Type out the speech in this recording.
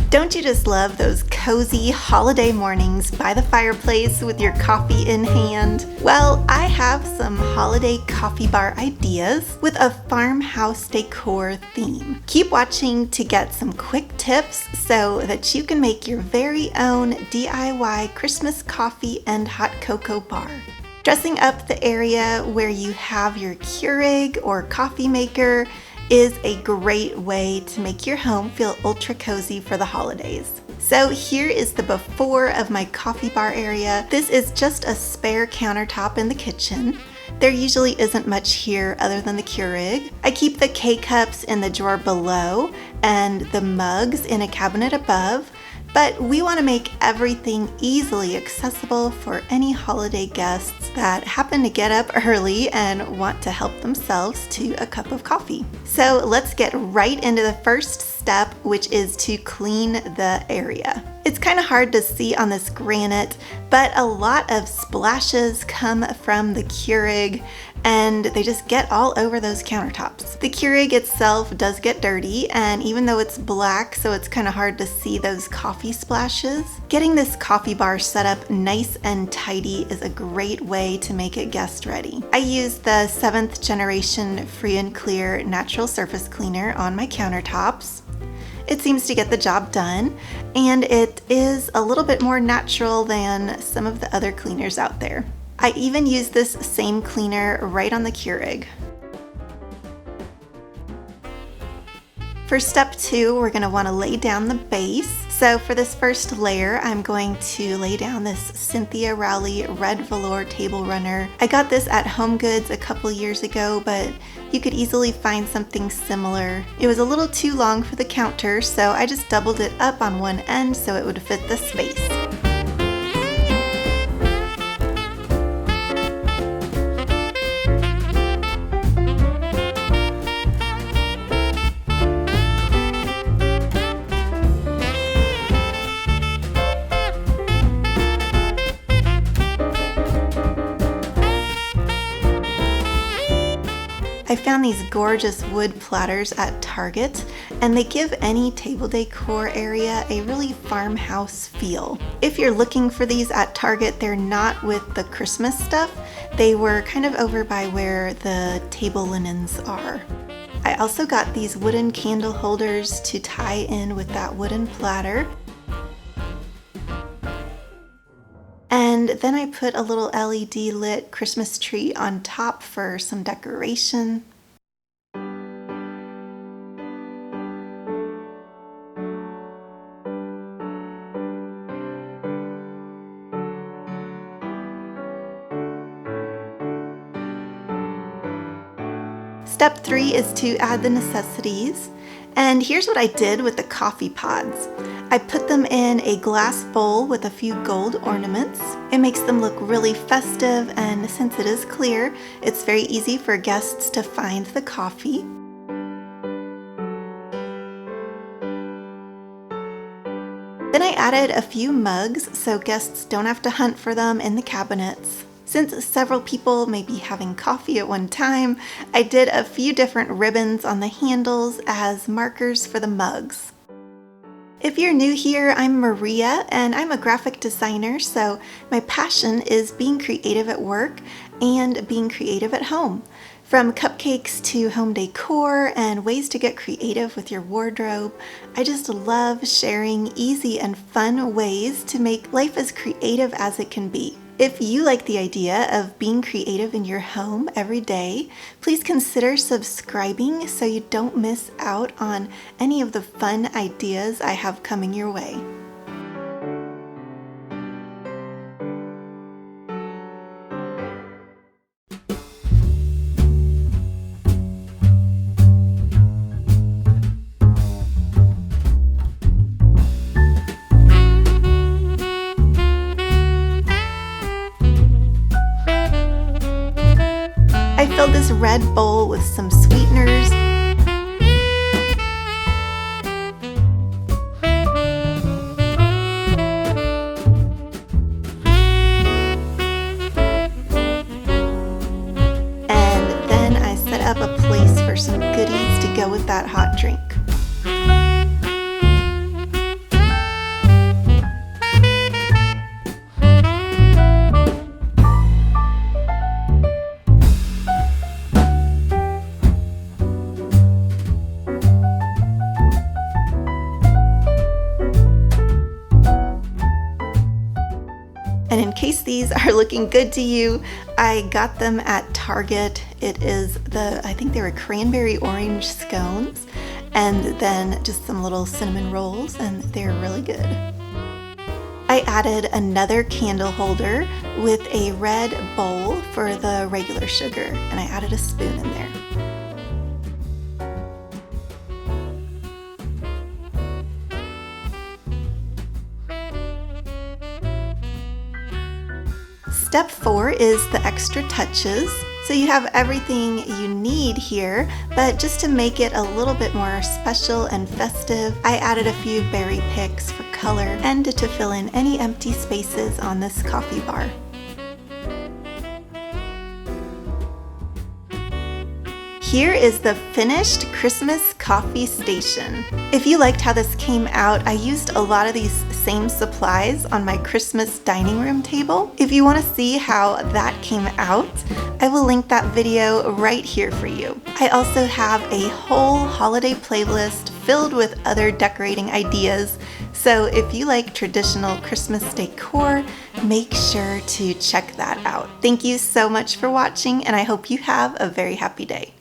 Don't you just love those cozy holiday mornings by the fireplace with your coffee in hand? Well, I have some holiday coffee bar ideas with a farmhouse decor theme. Keep watching to get some quick tips so that you can make your very own DIY Christmas coffee and hot cocoa bar. Dressing up the area where you have your Keurig or coffee maker is a great way to make your home feel ultra cozy for the holidays. So here is the before of my coffee bar area. This is just a spare countertop in the kitchen. There usually isn't much here other than the Keurig. I keep the K-cups in the drawer below and the mugs in a cabinet above. But we want to make everything easily accessible for any holiday guests that happen to get up early and want to help themselves to a cup of coffee. So let's get right into the first step, which is to clean the area. It's kind of hard to see on this granite, but a lot of splashes come from the Keurig and they just get all over those countertops. The Keurig itself does get dirty, and even though it's black, so it's kind of hard to see those coffee splashes, getting this coffee bar set up nice and tidy is a great way to make it guest ready. I use the 7th generation free and clear natural surface cleaner on my countertops. It seems to get the job done, and it is a little bit more natural than some of the other cleaners out there. I even use this same cleaner right on the Keurig. For step 2, we're going to want to lay down the base. So for this first layer, I'm going to lay down this Cynthia Rowley red velour table runner. I got this at Home Goods a couple years ago, but you could easily find something similar. It was a little too long for the counter, so I just doubled it up on one end so it would fit the space. I found these gorgeous wood platters at Target, and they give any table decor area a really farmhouse feel. If you're looking for these at Target, they're not with the Christmas stuff. They were kind of over by where the table linens are. I also got these wooden candle holders to tie in with that wooden platter. And then I put a little LED lit Christmas tree on top for some decoration. Step 3 is to add the necessities. And here's what I did with the coffee pods. I put them in a glass bowl with a few gold ornaments. It makes them look really festive, and since it is clear, it's very easy for guests to find the coffee. Then I added a few mugs so guests don't have to hunt for them in the cabinets. Since several people may be having coffee at one time, I did a few different ribbons on the handles as markers for the mugs. If you're new here, I'm Maria and I'm a graphic designer, so my passion is being creative at work and being creative at home. From cupcakes to home decor and ways to get creative with your wardrobe, I just love sharing easy and fun ways to make life as creative as it can be. If you like the idea of being creative in your home every day, please consider subscribing so you don't miss out on any of the fun ideas I have coming your way. I filled this red bowl with some sweeteners. And then I set up a place for some goodies to go with that hot drink. case these are looking good to you, I got them at Target. It is I think they were cranberry orange scones, and then just some little cinnamon rolls, and they're really good. I added another candle holder with a red bowl for the regular sugar, and I added a spoon in there. Step 4 is the extra touches. So you have everything you need here, but just to make it a little bit more special and festive, I added a few berry picks for color and to fill in any empty spaces on this coffee bar. Here is the finished Christmas coffee station. If you liked how this came out, I used a lot of these same supplies on my Christmas dining room table. If you want to see how that came out, I will link that video right here for you. I also have a whole holiday playlist filled with other decorating ideas, so if you like traditional Christmas decor, make sure to check that out. Thank you so much for watching, and I hope you have a very happy day.